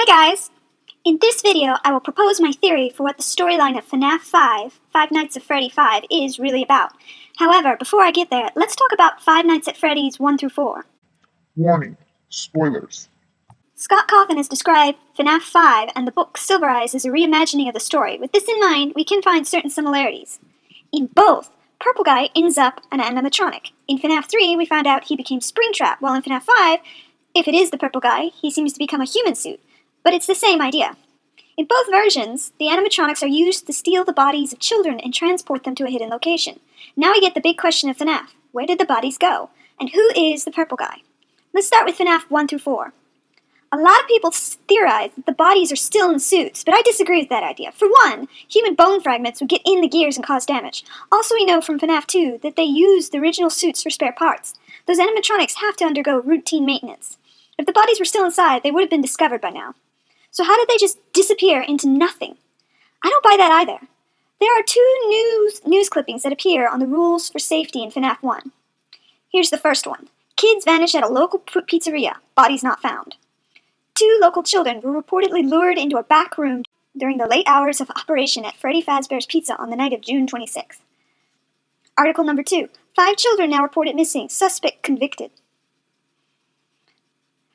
Hi guys! In this video, I will propose my theory for what the storyline of FNAF 5, Five Nights at Freddy 5, is really about. However, before I get there, let's talk about Five Nights at Freddy's 1 through 4. Warning. Spoilers. Scott Cawthon has described FNAF 5 and the book Silver Eyes as a reimagining of the story. With this in mind, we can find certain similarities. In both, Purple Guy ends up an animatronic. In FNAF 3, we found out he became Springtrap, while in FNAF 5, if it is the Purple Guy, he seems to become a human suit. But it's the same idea. In both versions, the animatronics are used to steal the bodies of children and transport them to a hidden location. Now we get the big question of FNAF. Where did the bodies go? And who is the Purple Guy? Let's start with FNAF 1 through 4. A lot of people theorize that the bodies are still in the suits, but I disagree with that idea. For one, human bone fragments would get in the gears and cause damage. Also, we know from FNAF 2 that they used the original suits for spare parts. Those animatronics have to undergo routine maintenance. If the bodies were still inside, they would have been discovered by now. So how did they just disappear into nothing? I don't buy that either. There are two news clippings that appear on the rules for safety in FNAF 1. Here's the first one. Kids vanish at a local pizzeria. Bodies not found. 2 local children were reportedly lured into a back room during the late hours of operation at Freddy Fazbear's Pizza on the night of June 26th. Article number 2. 5 children now reported missing. Suspect convicted.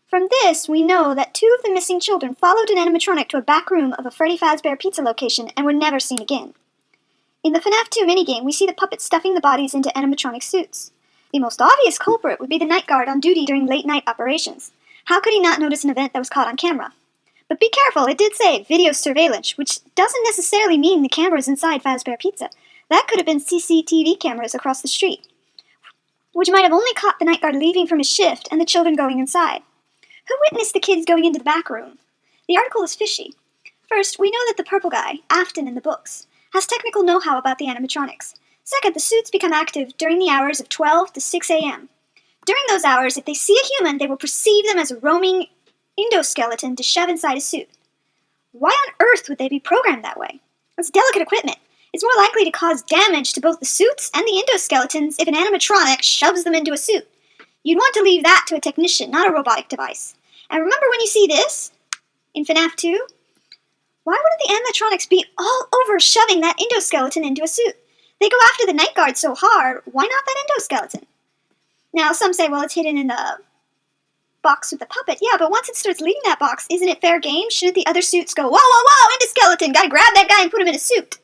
From this, we know that 2 of the missing children followed an animatronic to a back room of a Freddy Fazbear Pizza location and were never seen again. In the FNAF 2 minigame, we see the puppets stuffing the bodies into animatronic suits. The most obvious culprit would be the night guard on duty during late-night operations. How could he not notice an event that was caught on camera? But be careful, it did say video surveillance, which doesn't necessarily mean the cameras inside Fazbear Pizza. That could have been CCTV cameras across the street, which might have only caught the night guard leaving from his shift and the children going inside. Who witnessed the kids going into the back room? The article is fishy. First, we know that the Purple Guy, Afton in the books, has technical know-how about the animatronics. Second, the suits become active during the hours of 12 to 6 a.m. During those hours, if they see a human, they will perceive them as a roaming endoskeleton to shove inside a suit. Why on earth would they be programmed that way? It's delicate equipment. It's more likely to cause damage to both the suits and the endoskeletons if an animatronic shoves them into a suit. You'd want to leave that to a technician, not a robotic device. And remember when you see this in FNAF 2? Why wouldn't the animatronics be all over shoving that endoskeleton into a suit? They go after the night guard so hard, why not that endoskeleton? Now, some say, well, it's hidden in the box with the puppet. Yeah, but once it starts leaving that box, isn't it fair game? Shouldn't the other suits go, whoa, whoa, whoa, endoskeleton, gotta grab that guy and put him in a suit?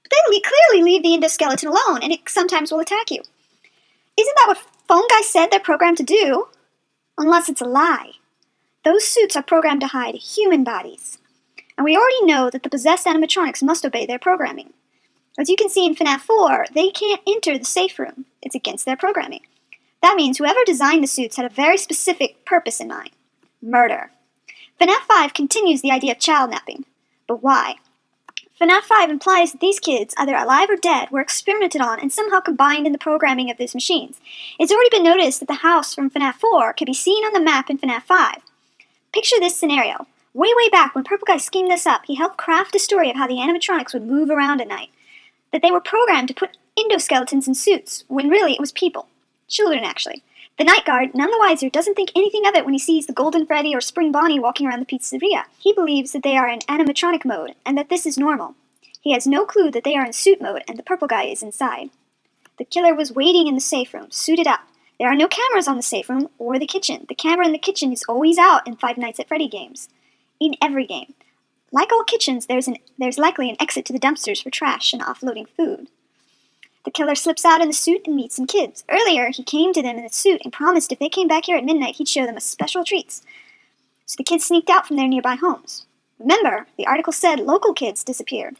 But they clearly leave the endoskeleton alone, and it sometimes will attack you. Isn't that what Phone Guy said they're programmed to do? Unless it's a lie. Those suits are programmed to hide human bodies. And we already know that the possessed animatronics must obey their programming. As you can see in FNAF 4, they can't enter the safe room. It's against their programming. That means whoever designed the suits had a very specific purpose in mind. Murder. FNAF 5 continues the idea of child napping. But why? FNAF 5 implies that these kids, either alive or dead, were experimented on and somehow combined in the programming of these machines. It's already been noticed that the house from FNAF 4 can be seen on the map in FNAF 5. Picture this scenario. Way back when Purple Guy schemed this up, he helped craft a story of how the animatronics would move around at night. That they were programmed to put endoskeletons in suits, when really it was people. Children, actually. The night guard, none the wiser, doesn't think anything of it when he sees the Golden Freddy or Spring Bonnie walking around the pizzeria. He believes that they are in animatronic mode, and that this is normal. He has no clue that they are in suit mode, and the Purple Guy is inside. The killer was waiting in the safe room, suited up. There are no cameras on the safe room or the kitchen. The camera in the kitchen is always out in Five Nights at Freddy games. In every game. Like all kitchens, there's likely an exit to the dumpsters for trash and offloading food. The killer slips out in the suit and meets some kids. Earlier, he came to them in the suit and promised if they came back here at midnight, he'd show them a special treats. So the kids sneaked out from their nearby homes. Remember, the article said local kids disappeared.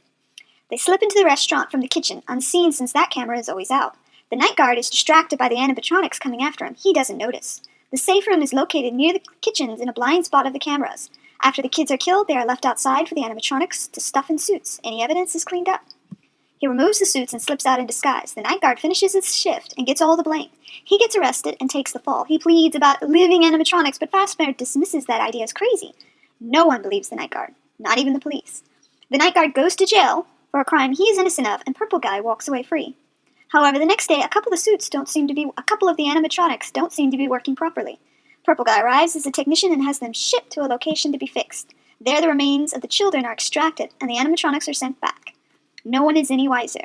They slip into the restaurant from the kitchen, unseen since that camera is always out. The night guard is distracted by the animatronics coming after him. He doesn't notice. The safe room is located near the kitchens in a blind spot of the cameras. After the kids are killed, they are left outside for the animatronics to stuff in suits. Any evidence is cleaned up. He removes the suits and slips out in disguise. The night guard finishes his shift and gets all the blame. He gets arrested and takes the fall. He pleads about living animatronics, but Fazbear dismisses that idea as crazy. No one believes the night guard, not even the police. The night guard goes to jail for a crime he is innocent of, and Purple Guy walks away free. However, the next day, a couple of the animatronics don't seem to be working properly. Purple Guy arrives as a technician and has them shipped to a location to be fixed. There the remains of the children are extracted and the animatronics are sent back. No one is any wiser.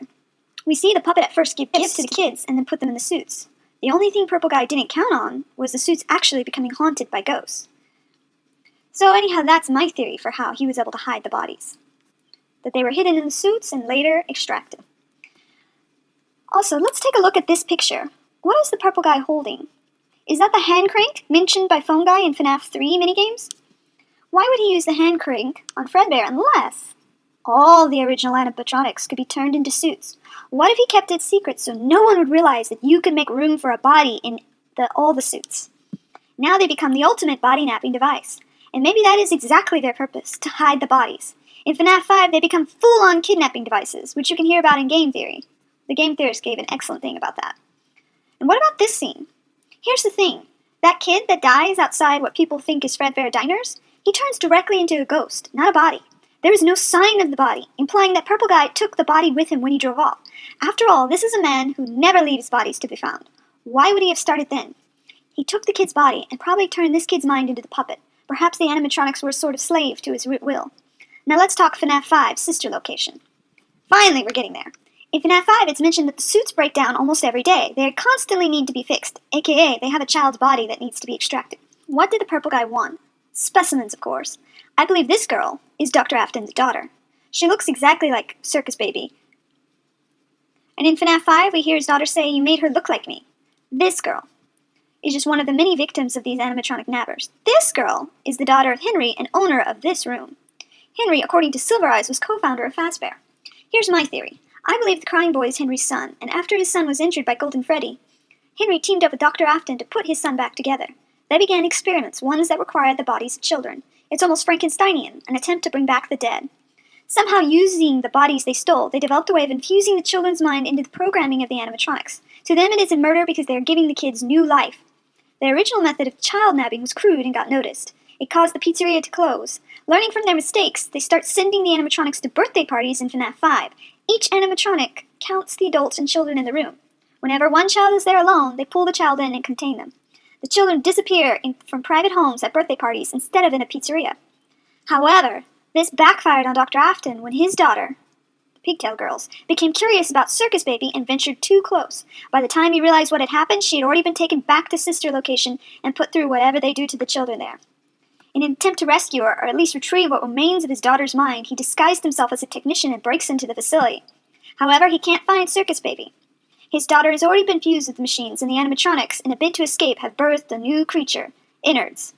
We see the puppet at first give gifts to the kids and then put them in the suits. The only thing Purple Guy didn't count on was the suits actually becoming haunted by ghosts. So anyhow, that's my theory for how he was able to hide the bodies. That they were hidden in the suits and later extracted. Also, let's take a look at this picture. What is the Purple Guy holding? Is that the hand crank mentioned by Phone Guy in FNAF 3 minigames? Why would he use the hand crank on Fredbear unless all the original animatronics could be turned into suits? What if he kept it secret so no one would realize that you could make room for a body in all the suits? Now they become the ultimate body-napping device. And maybe that is exactly their purpose, to hide the bodies. In FNAF 5, they become full-on kidnapping devices, which you can hear about in game theory. The game theorist gave an excellent thing about that. And what about this scene? Here's the thing. That kid that dies outside what people think is Fredbear Diners, he turns directly into a ghost, not a body. There is no sign of the body, implying that Purple Guy took the body with him when he drove off. After all, this is a man who never leaves bodies to be found. Why would he have started then? He took the kid's body and probably turned this kid's mind into the puppet. Perhaps the animatronics were a sort of slave to his will. Now let's talk FNAF 5's sister location. Finally, we're getting there. In FNAF 5, it's mentioned that the suits break down almost every day. They constantly need to be fixed, aka they have a child's body that needs to be extracted. What did the Purple Guy want? Specimens, of course. I believe this girl is Dr. Afton's daughter. She looks exactly like Circus Baby. And in FNAF 5, we hear his daughter say, "You made her look like me." This girl is just one of the many victims of these animatronic nabbers. This girl is the daughter of Henry and owner of this room. Henry, according to Silver Eyes, was co-founder of Fazbear. Here's my theory. I believe the crying boy is Henry's son, and after his son was injured by Golden Freddy, Henry teamed up with Dr. Afton to put his son back together. They began experiments, ones that required the bodies of children. It's almost Frankensteinian, an attempt to bring back the dead. Somehow, using the bodies they stole, they developed a way of infusing the children's mind into the programming of the animatronics. To them, it is a murder because they are giving the kids new life. The original method of child nabbing was crude and got noticed. It caused the pizzeria to close. Learning from their mistakes, they start sending the animatronics to birthday parties in FNAF 5. Each animatronic counts the adults and children in the room. Whenever one child is there alone, they pull the child in and contain them. The children disappear from private homes at birthday parties instead of in a pizzeria. However, this backfired on Dr. Afton when his daughter, the Pigtail Girls, became curious about Circus Baby and ventured too close. By the time he realized what had happened, she had already been taken back to sister location and put through whatever they do to the children there. In an attempt to rescue her, or at least retrieve what remains of his daughter's mind, he disguised himself as a technician and breaks into the facility. However, he can't find Circus Baby. His daughter has already been fused with the machines, and the animatronics, in a bid to escape, have birthed a new creature, Innards.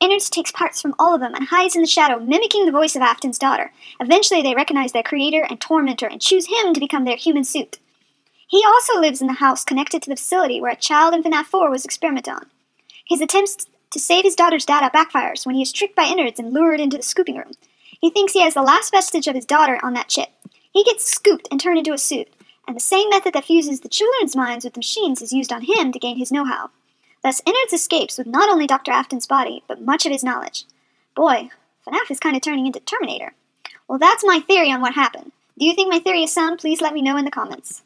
Innards takes parts from all of them and hides in the shadow, mimicking the voice of Afton's daughter. Eventually, they recognize their creator and tormentor and choose him to become their human suit. He also lives in the house connected to the facility where a child in FNAF 4 was experimented on. His attempts to save his daughter's data backfires when he is tricked by Innards and lured into the scooping room. He thinks he has the last vestige of his daughter on that chip. He gets scooped and turned into a suit, and the same method that fuses the children's minds with the machines is used on him to gain his know-how. Thus, Innards escapes with not only Dr. Afton's body, but much of his knowledge. Boy, FNAF is kind of turning into Terminator. Well, that's my theory on what happened. Do you think my theory is sound? Please let me know in the comments.